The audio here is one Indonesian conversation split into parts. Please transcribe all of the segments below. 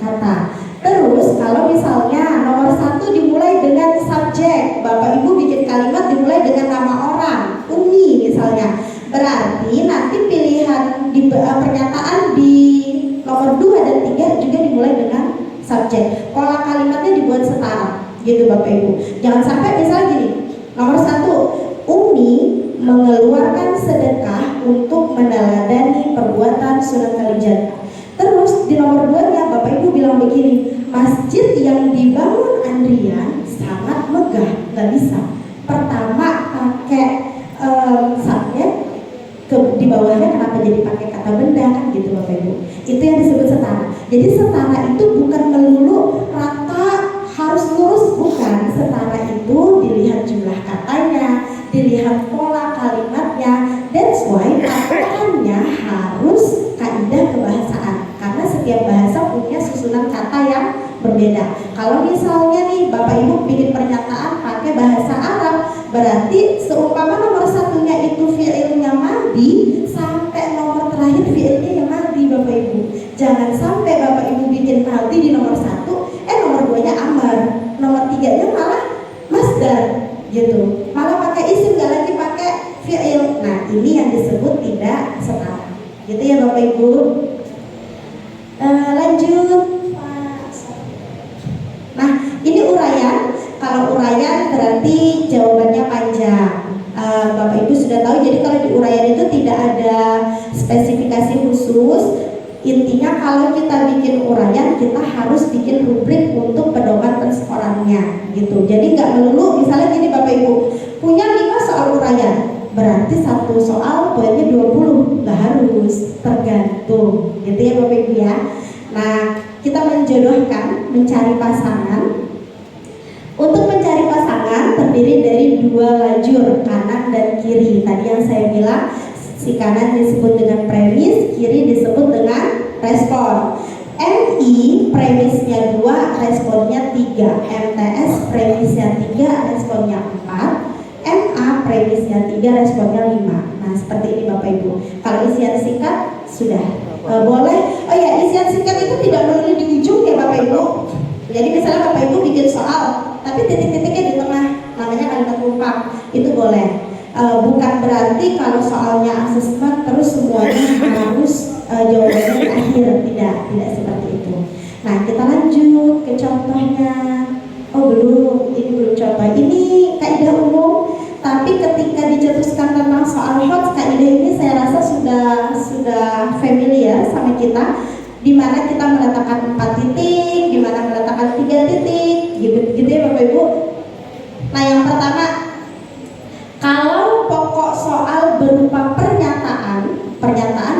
kata. Terus kalau misalnya nomor 1 dimulai dengan subjek, Bapak Ibu bikin kalimat dimulai dengan nama orang, Umi misalnya, berarti nanti pilihan di pernyataan di nomor 2 dan 3 juga dimulai dengan subjek. Pola kalimatnya dibuat setara, gitu Bapak Ibu. Jangan sampai misalnya gini, nomor 1, Umi mengeluarkan sedekah untuk meneladani perbuatan Sunan Kalijaga. Terus di nomor 2-nya Bapak Ibu bilang begini, masjid yang dibangun Andrian sangat megah. Nggak bisa. Pertama pakai subjek, di bawahnya kenapa jadi pakai kata benda, kan gitu Bapak Ibu. Itu yang disebut setara. Jadi setara itu bukan melulu rata harus lurus, bukan. Setara itu dilihat jumlah katanya, dilihat pola kalimatnya. That's why patokannya harus kaidah kebahasaan, karena setiap bahasa punya susunan kata yang berbeda. Kalau misalnya nih Bapak Ibu bikin pernyataan pakai bahasa Arab, berarti seumpama nomor 1-nya itu fiilnya madi, sampai nomor terakhir fiilnya yang madi Bapak Ibu. Jangan sampai Bapak Ibu bikin madi di nomor 1, nomor 2-nya amar, nomor 3-nya malah masdar gitu, malah pakai isim, nggak lagi pakai fiil. Nah, ini yang disebut tidak setara, gitu ya Bapak Ibu. Lanjut. Nah, ini uraian. Kalau uraian berarti jawabannya panjang. Bapak Ibu sudah tahu, jadi kalau di uraian itu tidak ada spesifikasi khusus. Intinya kalau kita bikin uraian, kita harus bikin rubrik untuk pedoman penskorannya gitu. Jadi nggak melulu, misalnya gini Bapak Ibu, punya 5 soal uraian, berarti 1 soal poinnya 20, nggak harus, tergantung gitu ya Bapak Ibu ya. Nah, kita menjodohkan, mencari pasangan. Untuk mencari pasangan terdiri dari 2 lajur, kanan dan kiri. Tadi yang saya bilang, si kanan disebut dengan premis, kiri disebut dengan respon. MI premisnya 2, responnya 3. MTS premisnya 3, responnya 4. MA premisnya 3, responnya 5. Nah, seperti ini Bapak Ibu. Kalau isian singkat sudah boleh. Oh ya, isian singkat itu tidak melulu di ujung ya Bapak Ibu. Jadi misalnya Bapak Ibu bikin soal, tapi titik-titiknya di tengah, namanya kalimat rumpang, itu boleh. Bukan berarti kalau soalnya asesmen terus semuanya harus jawabannya di akhir, tidak seperti itu. Nah, kita lanjut ke contohnya. Oh belum, ini belum contoh. Ini kaidah umum, tapi ketika dicetuskan tentang soal hot, kaidah ini saya rasa sudah familiar sama kita, di mana kita meletakkan 4 titik, di mana meletakkan 3 titik, gitu ya Bapak Ibu. Nah, yang pertama, kalau pokok soal berupa pernyataan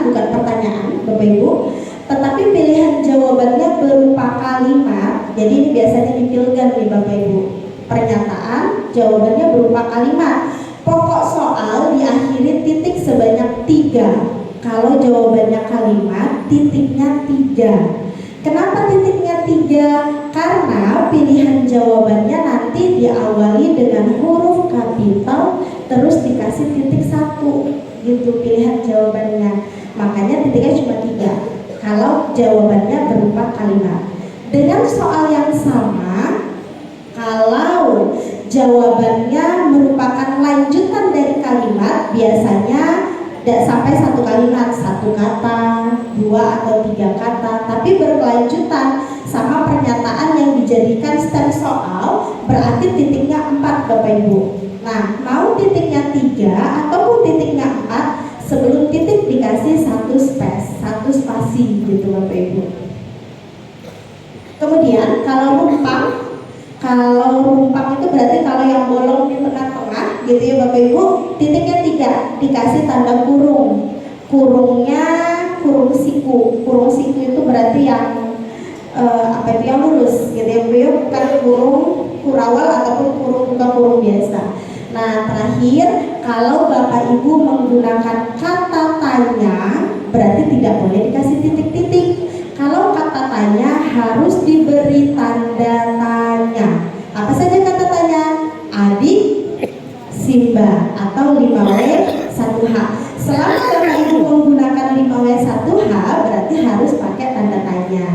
bukan pertanyaan Bapak Ibu, tetapi pilihan jawabannya berupa kalimat. Jadi ini biasanya dipilgan nih Bapak Ibu. Pernyataan, jawabannya berupa kalimat. Pokok soal diakhiri titik sebanyak 3. Kalau jawabannya kalimat, titiknya 3. Kenapa titiknya 3? Karena pilihan jawabannya nanti diawali dengan huruf kapital, terus dikasih titik 1, gitu pilihan jawabannya. Makanya titiknya cuma 3 kalau jawabannya berupa kalimat. Dengan soal yang sama, kalau jawabannya merupakan lanjutan dari kalimat, biasanya tidak sampai 1 kalimat, 1 kata, 2 atau 3 kata, tapi berkelanjutan sama pernyataan yang dijadikan stem soal, berarti titiknya 4 Bapak Ibu. Nah, mau titiknya 3 ataupun titiknya 4, sebelum titik dikasih 1 spasi gitu Bapak Ibu. Kemudian kalau rumpang itu berarti kalau yang bolong di tengah-tengah gitu ya Bapak Ibu, titiknya 3, dikasih tanda kurung. Kurungnya kurung siku. Kurung siku itu berarti yang yang lurus gitu ya Bapak Ibu, bukan kurung kurawal ataupun bukan kurung biasa. Nah, terakhir, kalau Bapak Ibu menggunakan kata tanya, berarti tidak boleh dikasih titik-titik. Kalau kata tanya harus diberi tanda tanya. Apa saja kata tanya? Adik, Simba, atau 5W1H. Selama Bapak Ibu menggunakan 5W1H, berarti harus pakai tanda tanya.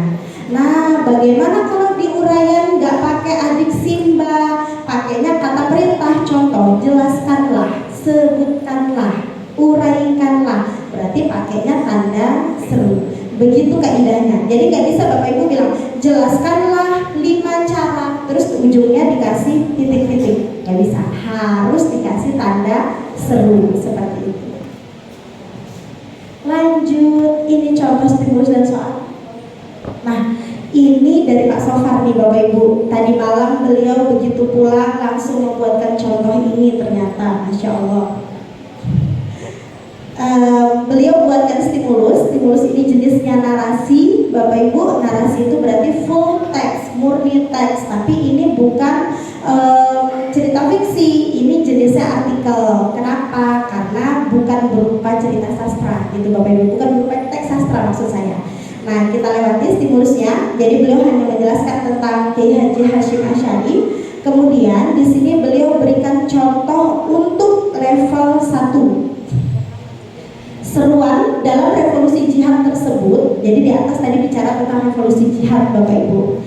Nah, bagaimana kalau di uraian nggak pakai adik simba, pakainya kata perintah. Contoh, jelaskanlah, sebutkanlah, uraikanlah, berarti pakainya tanda seru. Begitu kaidahnya. Jadi nggak bisa Bapak Ibu bilang jelaskanlah 5 cara, terus ujungnya dikasih titik-titik. Nggak bisa, harus dikasih tanda seru seperti itu. Lanjut, ini contoh stimulus dan soal. Nah, ini dari Pak Sofar nih Bapak Ibu. Tadi malam beliau begitu pulang langsung membuatkan contoh ini, ternyata Masya Allah. Beliau buatkan stimulus. Stimulus ini jenisnya narasi Bapak Ibu. Narasi itu berarti full text, murni teks. Tapi ini bukan cerita fiksi, ini jenisnya artikel. Kenapa? Karena bukan berupa cerita sastra gitu Bapak Ibu, bukan berupa teks sastra maksud saya. Nah, kita lewati stimulusnya. Jadi beliau hanya menjelaskan tentang Kiai Haji Hasyim Asy'ari. Kemudian di sini beliau berikan contoh untuk level 1. Seruan dalam revolusi jihad tersebut. Jadi di atas tadi bicara tentang revolusi jihad Bapak Ibu.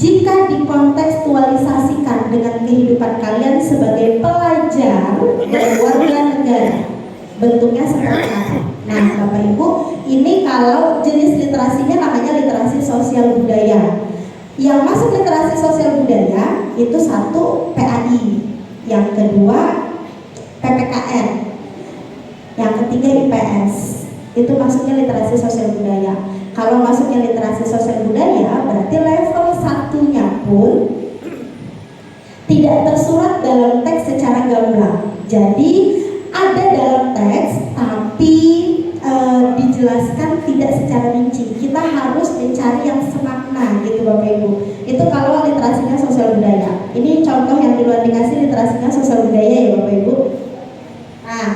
Jika dikontekstualisasikan dengan kehidupan kalian sebagai pelajar dan warga negara, bentuknya seperti apa? Nah Bapak Ibu, ini kalau jenis literasinya namanya literasi sosial budaya. Yang masuk literasi sosial budaya itu 1 PAI, yang kedua PPKN, yang ketiga IPS. Itu masuknya literasi sosial budaya. Kalau masuknya literasi sosial budaya, berarti level 1-nya pun tidak tersurat dalam teks secara gamblang. Jadi ada dalam teks, tapi dijelaskan tidak secara rinci. Kita harus mencari yang semakna gitu Bapak Ibu. Itu kalau literasinya sosial budaya. Ini contoh yang di luar dikasih literasinya sosial budaya ya Bapak Ibu. Nah,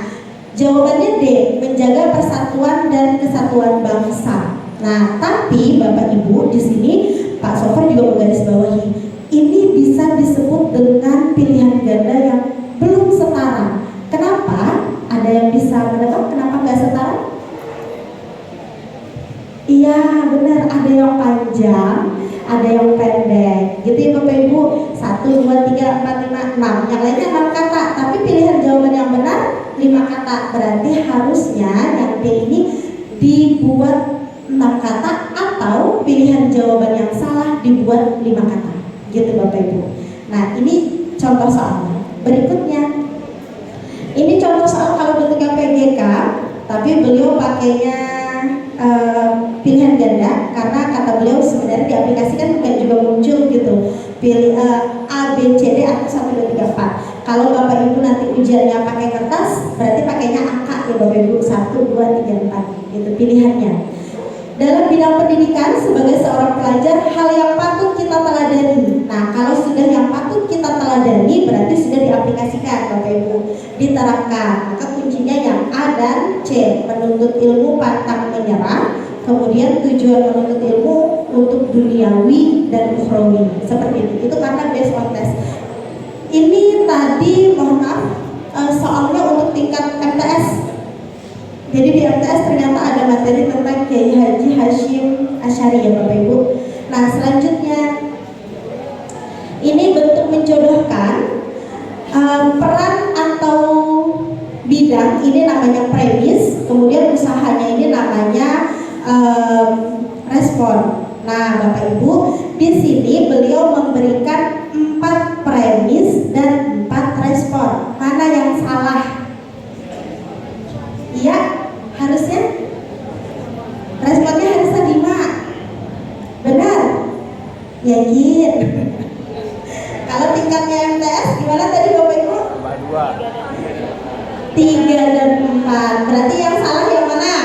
jawabannya D, menjaga persatuan dan kesatuan bangsa. Nah, tapi Bapak Ibu di sini Pak Sofar juga menggarisbawahi, ini bisa disebut dengan pilihan ganda yang belum setara. Kenapa? Ada yang bisa menebak kenapa nggak setara? Iya benar, ada yang panjang, ada yang pendek. Gitu ya Bapak Ibu. 1, 2, 3, 4, 5, 6. Yang lainnya 6 kata, tapi pilihan jawaban yang benar 5 kata. Berarti harusnya yang D ini dibuat 6 kata atau pilihan jawaban yang salah dibuat 5 kata. Gitu Bapak Ibu. Nah, ini contoh soalnya. Berikutnya, ini contoh soal kalau bentuknya PGK, tapi beliau pakainya pilihan ganda karena kata beliau sebenarnya diaplikasikan bukan juga muncul gitu. Pilih A, B, C, D atau 1, 2, 3, 4. Kalau Bapak Ibu nanti ujiannya pakai kertas, berarti pakainya angka ya Bapak Ibu, 1, 2, 3, 4 gitu pilihannya. Dalam bidang pendidikan sebagai seorang pelajar, hal yang patut kita teladani. Nah, kalau sudah yang patut kita teladani berarti sudah diaplikasikan Bapak Ibu, diterapkan. Maka kuncinya yang A dan C, menuntut ilmu pantang menyerah. Kemudian tujuan menuntut ilmu untuk duniawi dan ukhrawi. Seperti itu. Itu karena based on test. Ini tadi mohon maaf soalnya untuk tingkat MTS. Jadi di MTS ternyata ada materi tentang Kiai Haji Hasyim Asy'ari ya Bapak Ibu. Nah selanjutnya ini bentuk menjodohkan peran atau bidang ini namanya premis, kemudian usahanya ini namanya respon. Nah Bapak Ibu, di sini beliau memberikan 4 premis dan 4 respon. Mana yang salah? Iya, harusnya responnya harusnya 5. Benar? Yakin? Kalau tingkatnya MTS gimana tadi Bapak Ibu? 3 dan 4. Berarti yang salah yang mana?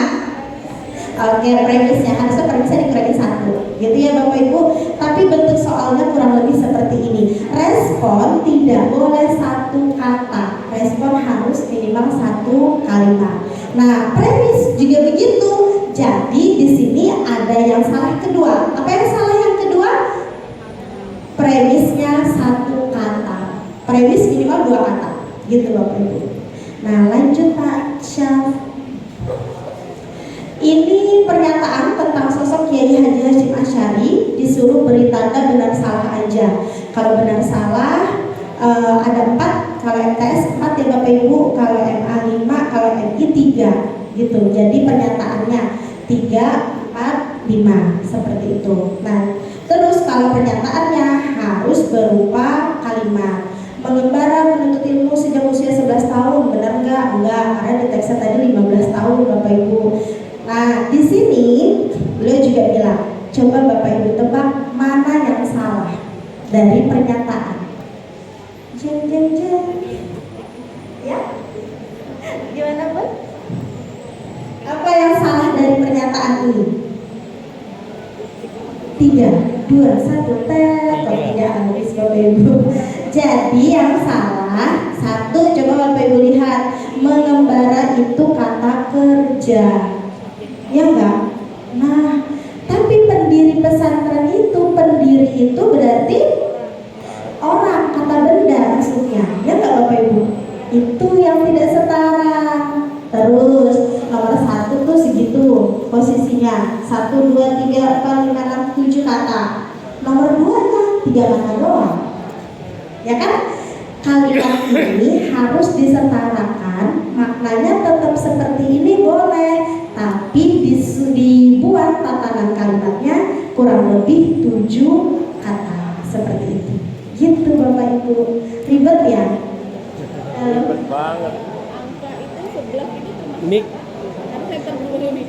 Oke, premisnya harusnya premisnya dikurangi 1. Gitu ya Bapak Ibu. Tapi bentuk soalnya kurang lebih seperti ini. Respon tidak boleh 1 kata. Respon harus minimal 1 kalimat. Nah, premis juga begitu. Jadi di sini ada yang salah kedua. Apa yang salah yang kedua? Premisnya 1 kata. Premis minimal 2 kata. Gitu Bapak Ibu. Nah, lanjut Pak Syaf. Ini pernyataan tentang sosok Kiai Haji Hasyim Asy'ari. Di disuruh beri tanda benar salah aja. Kalau benar salah ada 4, kalau MTS 4 ya Bapak Ibu, kalau MA 5, kalau MI 3 gitu. Jadi pernyataannya 3, 4, 5 seperti itu. Nah, terus kalau pernyataannya harus berupa kalimat. Mengembara menuntut ilmu sejak usia 11 tahun, benar nggak? Enggak, karena di teksnya tadi 15 tahun Bapak Ibu. Nah, di sini beliau juga bilang, coba Bapak Ibu tebak mana yang salah dari pernyataan. Jeng jeng jeng. Ya? Gimana, Bu? Apa yang salah dari pernyataan ini? 3, 2, 1, tidak habis Bapak Ibu. Jadi yang salah 1, coba Bapak Ibu lihat, mengembara itu kata kerja, ya enggak? Nah, tapi pendiri pesantren itu, pendiri itu berarti orang, kata benda maksudnya, ya enggak Bapak Ibu? Itu yang tidak setara. Terus nomor 1 tuh segitu posisinya, 1, 2, 3, 4, 5, 6, 7 kata. Nomor 2 nya 3 kata doang, ya kan? Kalimat ini harus disetarakan, maknanya tetap seperti ini boleh, tapi dibuat tatanan kalimatnya kurang lebih 7 kata seperti itu. Gitu Bapak Ibu, ribet ya? Ribet banget. Angka itu sebelah ini termasuk Mik. saya terburu nih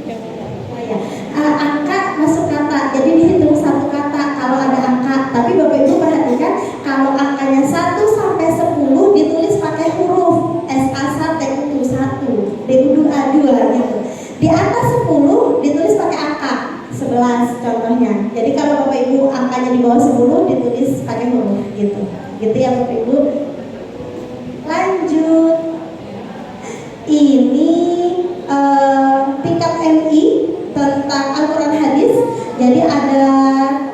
ya. Angka masuk kata, jadi dihitung 1 kata kalau ada angka. Tapi Bapak Ibu perhatikan, kalau angkanya 1 sampai 10 ditulis pakai huruf SA1, TU1, DU2, gitu. Di atas 10 ditulis pakai angka 11 contohnya. Jadi kalau Bapak Ibu angkanya di bawah 10 ditulis pakai huruf gitu. Gitu ya Bapak Ibu. Lanjut. Ini tingkat MI tentang Al-Quran hadis. Jadi ada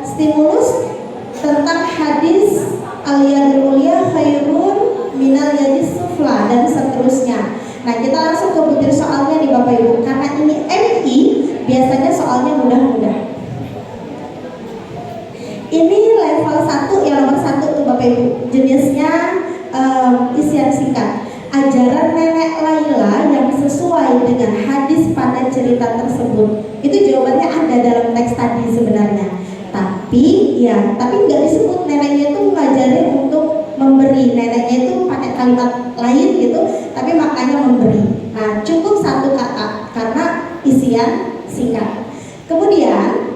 stimulus tentang hadis al-yadul ulya khairun minal yadis sufla dan seterusnya. Nah, kita langsung ke butir soalnya nih Bapak Ibu, karena ini MI biasanya soalnya mudah-mudah. Ini level 1 yang nomor 1 tuh Bapak Ibu, jenisnya isian singkat. Ajaran nenek Laila yang sesuai dengan hadis pada cerita tersebut. Itu jawabannya ada dalam teks tadi sebenarnya. Tapi nggak disebut neneknya itu ngajarin untuk memberi. Neneknya itu pakai kalimat lain gitu, tapi maknanya memberi. Nah, cukup 1 kata karena isian singkat. Kemudian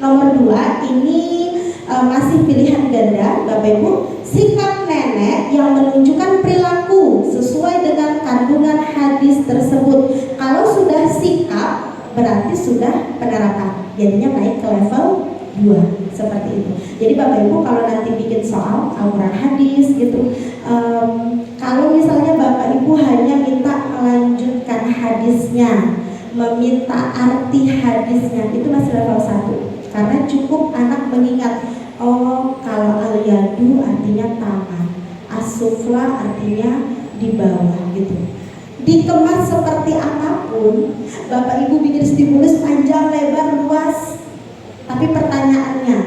nomor 2 ini masih pilihan ganda Bapak Ibu. Sikap nenek yang menunjukkan perilaku sesuai dengan kandungan hadis tersebut. Kalau sudah sikap berarti sudah penerapan, jadinya naik ke level 2 seperti itu. Jadi Bapak Ibu kalau nanti bikin soal Al-Quran hadis gitu, kalau misalnya Bapak Ibu hanya minta melanjutkan hadisnya, meminta arti hadisnya, itu masih level 1. Karena cukup anak mengingat, oh kalau al-yadu artinya tangan, as-sufla artinya di bawah gitu. Dikemas seperti apapun, Bapak Ibu bikin stimulus panjang, lebar, luas, tapi pertanyaannya,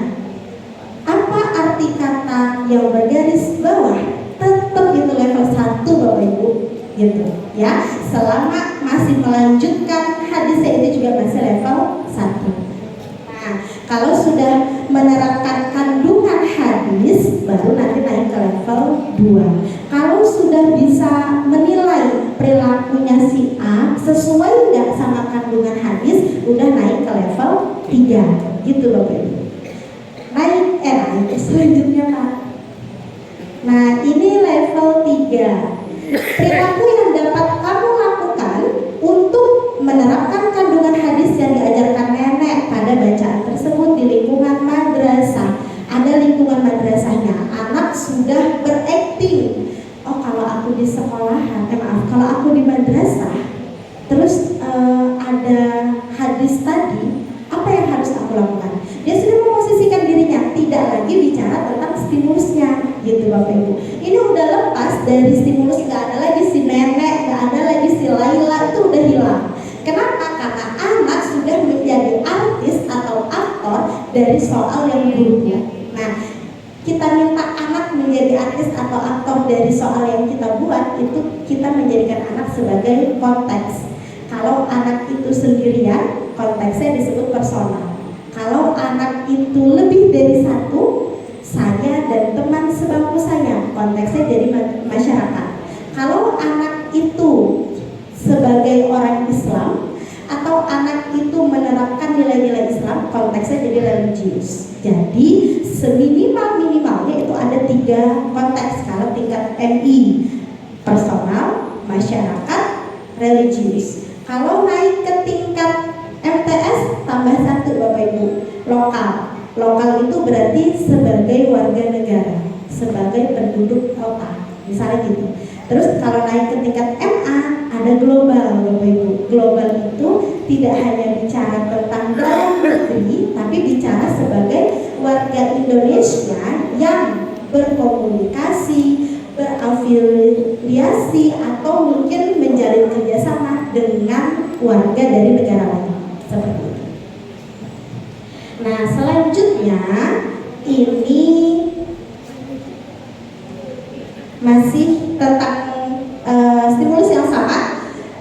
apa arti kata yang bergaris bawah? Tetap itu level 1 Bapak Ibu gitu ya. Selama masih melanjutkan hadisnya itu juga masih level 1. Nah, kalau sudah menerapkan kandungan hadis baru nanti naik ke level 2. Kalau sudah bisa menilai perilakunya si A sesuai nggak sama kandungan hadis, udah naik ke level 3 gitu Bapak Ibu. Naik selanjutnya Pak. Nah, ini level 3. Perilaku yang dapat kamu lakukan untuk menerapkan kandungan hadis yang diajarkan nenek pada bacaan tersebut di lingkungan madrasah. Ada lingkungan madrasahnya. Anak sudah berakting. Oh, kalau aku di sekolahan, kalau aku di madrasah, terus ada hadis tadi, apa yang harus aku lakukan? Dia sudah memposisikan dirinya, tidak lagi bicara tentang stimulusnya, gitu Bapak Ibu. Ini udah lepas dari stimulus, nggak ada lagi si nenek, nggak ada lagi si Laila, itu udah hilang. Kenapa? Karena anak sudah menjadi artis atau aktor dari dari soal yang buruknya. Nah, kita minta anak menjadi artis atau aktor dari soal yang kita buat, itu kita menjadikan anak sebagai konteks. Kalau anak itu sendirian, konteksnya disebut personal. Kalau anak itu lebih dari satu, saya dan teman sebangku saya, konteksnya jadi masyarakat. Kalau anak itu sebagai orang Islam, atau anak itu menerapkan nilai-nilai Islam, konteksnya jadi religius. Jadi seminimal-minimalnya itu ada 3 konteks kalau tingkat MI: personal, masyarakat, religius. Kalau naik ke tingkat MTS tambah 1 Bapak Ibu, lokal. Lokal itu berarti sebagai warga negara, sebagai penduduk kota, misalnya gitu. Terus kalau naik ke tingkat MA ada global Bapak Ibu. Global itu tidak hanya bicara tentang dalam negeri, tapi bicara sebagai warga Indonesia yang berkomunikasi, berafiliasi, atau mungkin menjalin kerjasama dengan warga dari negara lain, seperti itu. Nah, selanjutnya ini masih tentang stimulus yang sama.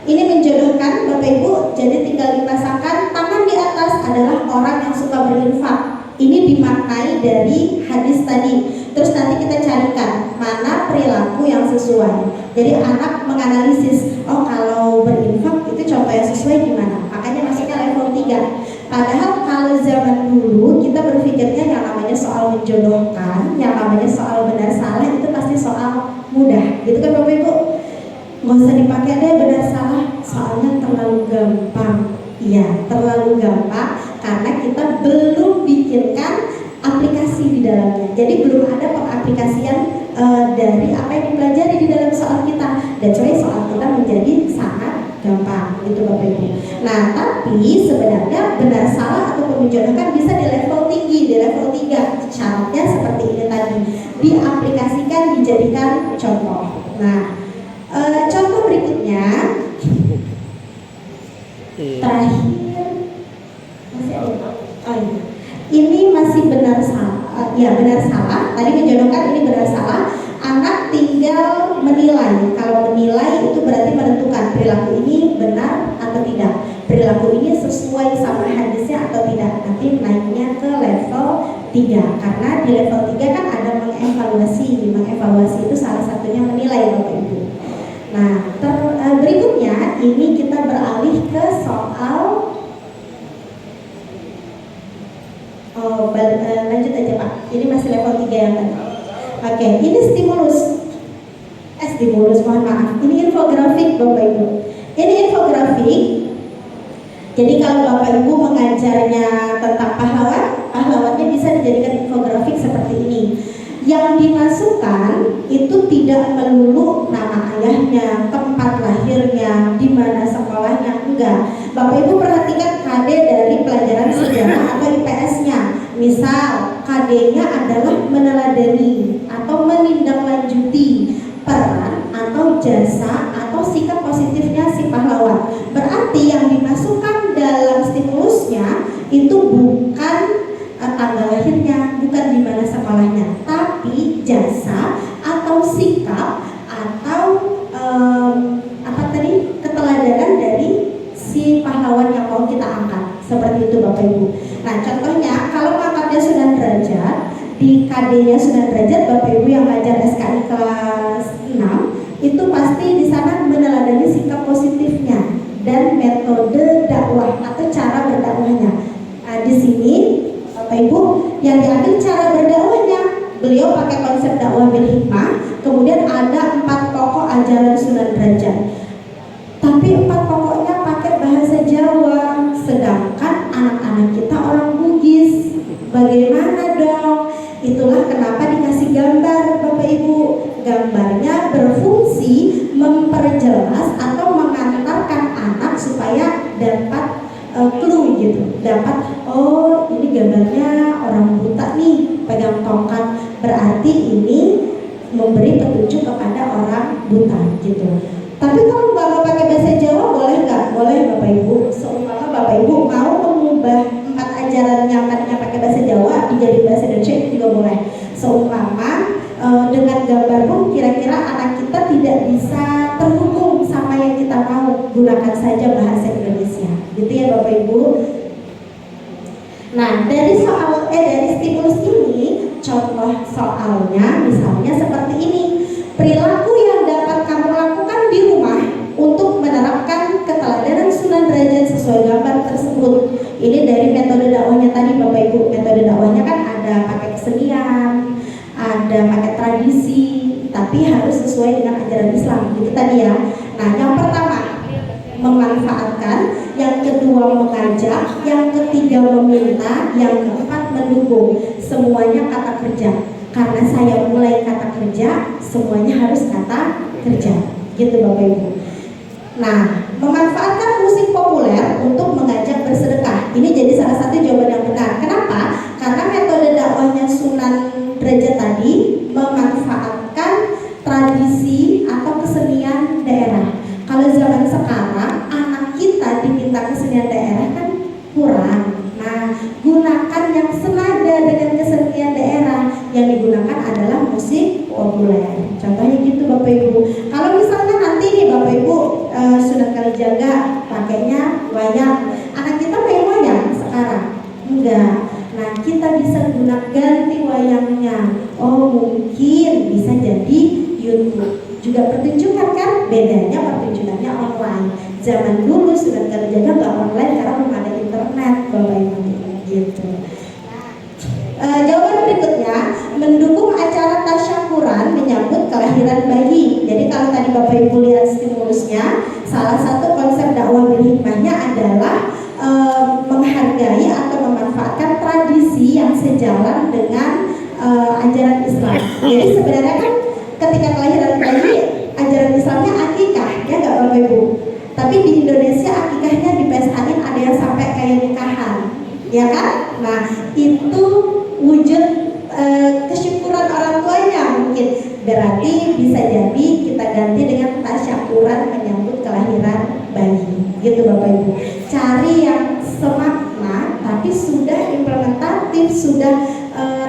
Ini menjodohkan Bapak Ibu, jadi tinggal dipasangkan tangan di atas adalah orang yang suka berinfak. Ini dimaknai dari hadis tadi. Terus nanti kita carikan mana perilaku yang sesuai. Jadi anak menganalisis, oh kalau berinfak itu contoh yang sesuai gimana. Makanya masuknya level 3. Padahal kalau zaman dulu kita berpikirnya yang namanya soal menjodohkan, yang namanya soal benar salah itu pasti soal mudah, gitu kan Bapak Ibu? Nggak usah dipakai deh benar salah, soalnya terlalu gampang. Iya, terlalu gampang karena kita belum bikinkan aplikasi di dalamnya. Jadi belum ada pengaplikasian dari apa yang dipelajari di dalam soal kita. Dan soal kita menjadi sangat gampang, gitu Bapak Ibu. Nah, tapi sebenarnya benar salah atau menjodohkan bisa di level tinggi, di level 3. Syaratnya seperti ini tadi, diaplikasikan, dijadikan contoh. Nah, contoh berikutnya terakhir masih ada. Oh iya. Ini masih benar salah. Ya, benar salah. Tadi menjodohkan, ini benar salah. Anak tinggal menilai. Kalau menilai itu berarti menentukan perilaku ini benar atau tidak, perilaku ini sesuai sama hadisnya atau tidak. Nanti naiknya ke level 3. Karena di level 3 kan ada mengevaluasi. Mengevaluasi itu salah satunya menilai Bapak Ibu. Nah, berikutnya ini kita beralih ke soal lanjut aja Pak. Ini masih level 3 yang tadi. Oke, ini stimulus, mohon maaf. Ini infografik Bapak Ibu. Ini infografik. Jadi kalau Bapak Ibu mengajarnya tentang pahlawannya bisa dijadikan infografik seperti ini. Yang dimasukkan itu tidak melulu nama ayahnya, tempat lahirnya, di mana sekolahnya, enggak. Bapak Ibu perhatikan KD dari pelajaran sejarah atau IPS-nya. Misal KD-nya adalah meneladani atau menindaklanjuti peran atau jasa atau sikap positifnya si pahlawan. Berarti yang dimasukkan dalam stimulusnya itu bukan tanggal lahirnya, bukan di mana sekolahnya, tapi jasa atau sikap atau keteladanan dari si pahlawan yang mau kita angkat. Seperti itu Bapak Ibu. Nah, contohnya kalau ngangkatnya Sunan Derajat, di KD-nya Sunan Derajat, Bapak Ibu yang ngajar SKI kelas 6 itu pasti di sana meneladani sikap positifnya dan metode dakwah atau cara berdakwahnya. Nah, di sini Bapak Ibu yang diambil cara berdakwahnya, beliau pakai konsep dakwah bil hikmah. Kemudian ada 4 pokok ajaran Sunan Derajat. Tapi 4 pokoknya pakai bahasa Jawa, sedangkan anak-anak kita orang Bugis. Bagaimana dong? Itulah kenapa dikasih gambar Bapak Ibu. Gambarnya berfungsi memperjelas atau mengantarkan anak supaya dapat clue gitu. Dapat, oh ini gambarnya orang buta nih pegang tongkat, berarti ini memberi petunjuk kepada orang buta gitu. Tapi kalau Bapak pakai bahasa Jawa boleh nggak? Boleh Bapak Ibu. Seumpama Bapak Ibu mau mengubah 4 ajaran yang tadinya pakai bahasa Jawa menjadi bahasa Indonesia itu juga boleh. Seumpama dengan gambar pun kira-kira anak kita tidak bisa terhubung sama yang kita mau, gunakan saja bahasa Indonesia. Gitu ya Bapak Ibu. Nah, dari stimulus ini, contoh soalnya misalnya seperti ini. Perilaku yang dapat kamu lakukan di rumah untuk menerapkan keteladanan Sunan Derajat sesuai gambar tersebut. Ini dari metode dakwahnya tadi Bapak Ibu. Metode dakwahnya kan ada pakai kesenian, ada pakai tradisi, tapi harus sesuai dengan ajaran Islam. Gitu tadi ya. Nah, yang pertama memanfaatkan, yang kedua mengajak, yang ketiga meminta, yang keempat mendukung. Semuanya kata kerja. Karena saya mulai kata kerja, semuanya harus kata kerja. Gitu Bapak Ibu. Nah, memanfaatkan musik populer untuk mengajak bersedekah. Ini jadi salah satu jawaban yang benar. Kenapa? Karena metode dakwahnya Sunan Derajat tadi memanfaatkan tradisi atau kesenian daerah. Kalau zaman sekarang anak kita diminta kesenian daerah kan kurang. Nah, gunakan yang senada dengan kesenian daerah. Yang digunakan adalah musik populer. Contohnya gitu Bapak Ibu. Kalau misalnya nanti nih Bapak Ibu Sunan Kalijaga pakainya wayang, anak kita main wayang sekarang? Enggak. Nah, kita bisa ganti wayangnya. Oh, mungkin bisa jadi YouTube. Juga pertunjukan kan? Bedanya pertunjukannya online. Zaman dulu Sunan Kalijaga nggak online karena belum ada internet Bapak Ibu. Gitu. Jawaban berikutnya, mendukung acara tasyakuran menyambut kelahiran bayi. Jadi kalau tadi Bapak Ibu lihat stimulusnya, salah satu konsep dakwah bil hikmahnya adalah menghargai atau memanfaatkan tradisi yang sejalan dengan ajaran Islam. Jadi sebenarnya kan ketika kelahiran bayi, ajaran Islamnya akikah, ya nggak Bapak Ibu? Tapi di Indonesia akikahnya dipesahin ada yang sampai kayak nikahan, ya kan? Nah, itu wujud kesyukuran orang tuanya mungkin. Berarti bisa jadi kita ganti dengan tasyakuran menyambut kelahiran bayi. Gitu Bapak Ibu. Cari yang semakna tapi sudah implementatif, sudah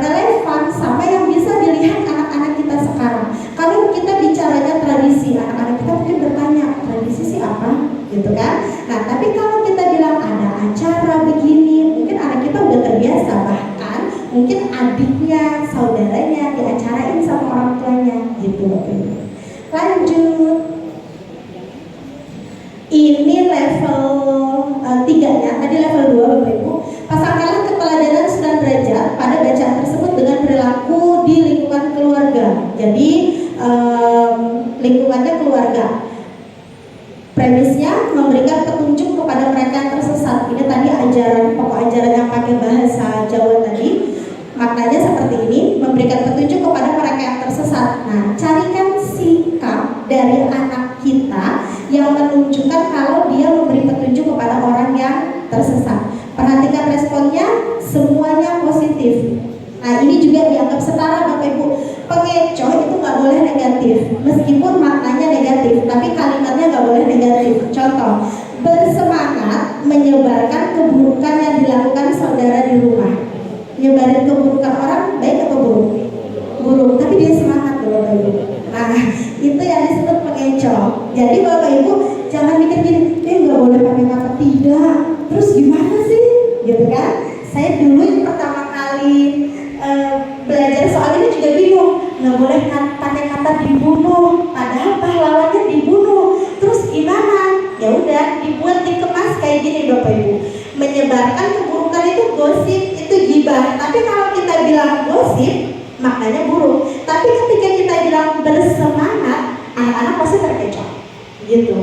relevan sama yang bisa dilihat anak-anak kita sekarang. Kalau kita bicaranya tradisi, anak-anak kita mungkin bertanya, tradisi sih apa? Gitu kan? Nah, tapi kalau kita bilang ada acara begini, mungkin anak kita udah terbiasa, bahkan mungkin adiknya, saudaranya diacarain sama orang tuanya, gitu Bapak Ibu. Lanjut. Ini level 3 ya, tadi level 2 Bapak Ibu. Pasangkanlah keteladanan Sunan Derajat pada bacaan tersebut dengan perilaku di lingkungan keluarga. Jadi lingkungannya keluarga. Premisnya memberikan petunjuk kepada mereka yang tersesat. Ini tadi ajaran, pokok ajaran yang pakai bahasa Jawa tadi. Maknanya seperti ini, memberikan petunjuk kepada mereka yang tersesat. Nah, carikan sikap dari anak kita yang menunjukkan kalau dia memberi petunjuk kepada orang yang tersesat. Perhatikan responnya, semuanya positif. Nah, ini juga dianggap setara Bapak Ibu. Pengecoh itu nggak boleh negatif, meskipun maknanya negatif, tapi kalimatnya nggak boleh negatif. Contoh, bersemangat menyebarkan keburukan yang dilakukan saudara di rumah. Nyebarin keburukan orang baik atau buruk? Buruk, tapi dia semangat loh Bapak Ibu. Nah, itu yang disebut pengecoh. Jadi Bapak Ibu jangan mikir gini, nggak boleh pakai kata tidak. Terus gimana sih? Gitu kan? Saya dulu yang pertama kali belajar soal ini juga bingung. Nggak boleh pakai kata dibunuh, padahal pahlawannya dibunuh. Terus gimana? Ya udah, dibuat dikemas kayak gini Bapak Ibu. Menyebarkan keburukan itu gosip, itu gibah. Tapi kalau kita bilang gosip, maknanya buruk. Tapi ketika kita bilang bersemangat, anak-anak pasti terkecoh. Gitu.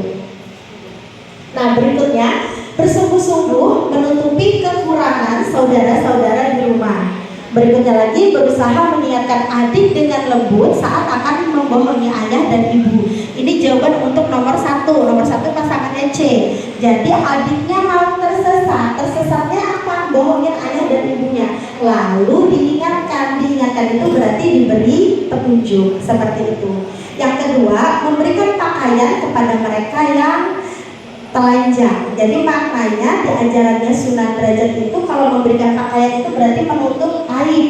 Nah, berikutnya, bersungguh-sungguh menutupi kekurangan saudara-saudara di rumah. Berikutnya lagi, berusaha mengingatkan adik dengan lembut saat akan membohongi ayah dan ibu. Ini jawaban untuk nomor 1. Nomor 1 pasangannya C. Jadi adiknya mau tersesat. Tersesatnya apa? Bohongin ayah dan ibunya. Lalu diingatkan itu berarti diberi petunjuk. Seperti itu. Yang kedua, memberikan pakaian kepada mereka yang telanjang. Jadi maknanya di ajarannya Sunan Derajat itu kalau memberikan pakaian itu berarti menutup aib.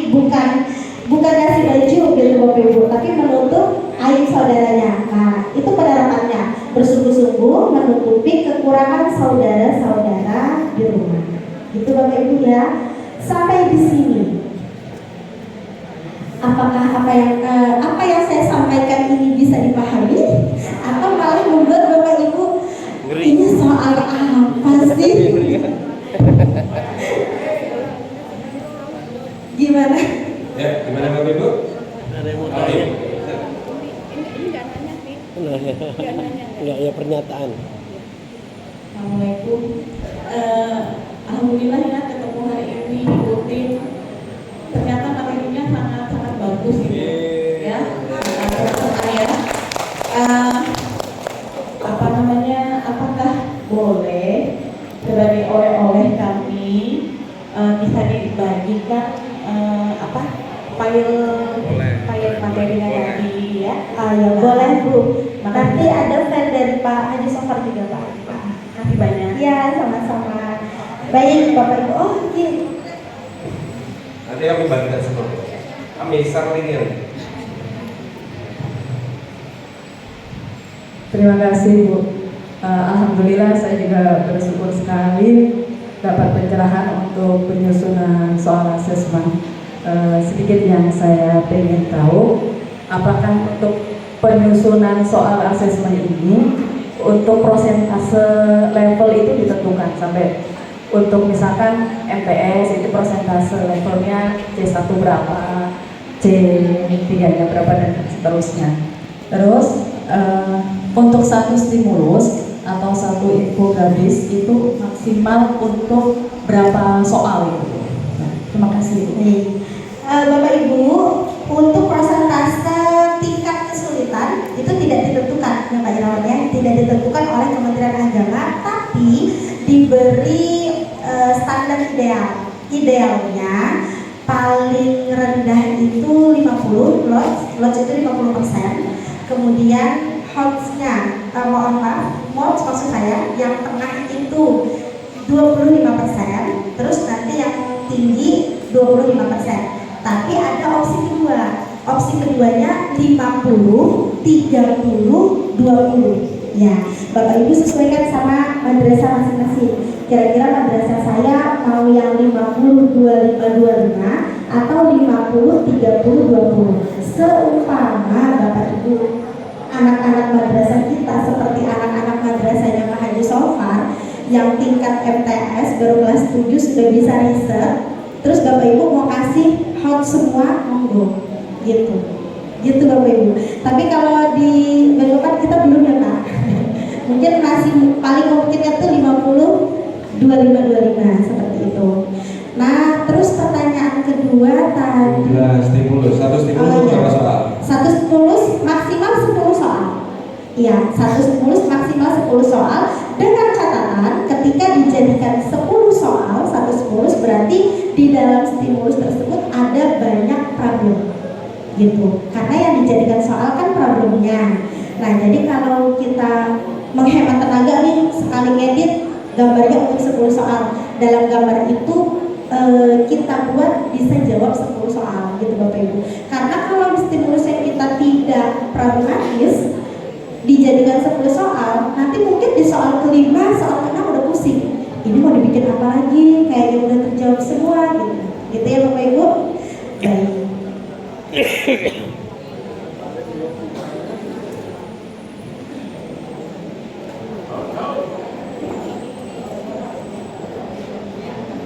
bukan kasih baju gitu Bapak Ibu, tapi menutup aib saudaranya. Nah, itu penerapannya bersungguh-sungguh menutupi kekurangan saudara-saudara di rumah. Itu Bapak Ibu ya. Sampai di sini, apakah apa yang saya sampaikan ini bisa dipahami atau malah membuat Bapak Ibu ini soal apa sih? Gimana? Ya, gimana Bapak Ibu? Ada yang mau tanya? Ini nggak nanya sih. Nggak nanya. Enggak, ya pernyataan. Assalamualaikum. Alhamdulillah ya ketemu hari ini ikutin. Ternyata materinya sangat bagus gitu. Ya. Saya apa namanya? Apakah boleh sebagai oleh-oleh kami bisa dibagikan file materinya tadi ya? Ya boleh Bu. Nanti Makasih. ada fan dari Pak Haji Sofar juga Pak. Makasih banyak. Iya sama-sama. Baik Bapak Ibu. Oh gitu. Nanti kami bagikan semua. Kami sarlingin. Terima kasih Bu. Alhamdulillah saya juga bersyukur sekali dapat pencerahan untuk penyusunan soal asesmen. Sedikit yang saya ingin tahu, apakah untuk penyusunan soal asesmen ini untuk prosentase level itu ditentukan sampai untuk misalkan MTS itu prosentase levelnya C1 berapa, C3 nya berapa dan seterusnya. Terus untuk satu stimulus atau satu infografis itu maksimal untuk berapa soal itu? Nah, terima kasih. Nih, Bapak Ibu, untuk persentase tingkat kesulitan itu tidak ditentukan, ya Pak Irawan ya, tidak ditentukan oleh Kementerian Agama, tapi diberi standar ideal. Idealnya paling rendah itu 50, lots itu 50%. Kemudian HOTS-nya, mohon maaf, MOTS maksud saya, yang tengah itu 25%, terus nanti yang tinggi 25%. Tapi ada opsi kedua. Opsi keduanya 50, 30, 20. Ya, Bapak Ibu sesuaikan sama madrasah masing-masing. Kira-kira madrasah saya mau yang 50, 25, 25 atau 50, 30, 20. Seumpama Bapak Ibu anak-anak madrasah kita seperti anak-anak madrasahnya Pak Haji Sofar yang tingkat MTS baru kelas 7 sudah bisa riset, terus Bapak Ibu mau kasih hot semua, monggo gitu Bapak Ibu. Tapi kalau di Benkopat kita belum ya Pak. Mungkin masih paling mungkinnya tuh 50, 25 seperti itu. Nah, terus pertanyaan kedua tadi. Stimulus, satu stimulus berapa soal? Satu stimulus maksimal 10 soal. Iya, satu stimulus maksimal 10 soal dengan catatan ketika dijadikan 10 soal, satu stimulus berarti di dalam stimulus tersebut ada banyak problem. Gitu. Karena yang dijadikan soal kan problemnya. Nah, jadi kalau kita menghemat tenaga nih sekali ngedit gambarnya untuk 10 soal. Dalam gambar itu kita buat bisa jawab 10 soal gitu Bapak Ibu. Karena kalau stimulus yang kita tidak pragmatis dijadikan 10 soal, nanti mungkin di soal kelima, soal keenam udah pusing. Ini mau dibikin apa lagi? Kayaknya udah terjawab semua gitu. Gitu ya Bapak Ibu. Baik.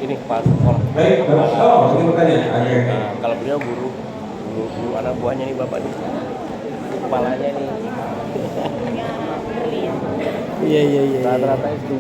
Ini Pak sekolah. Baik, Bapak. Ini bertanya. Nah, kalau beliau guru anak buahnya nih Bapak nih. Kepalanya nih. Hanya beli ya. Iya. Rata-rata S2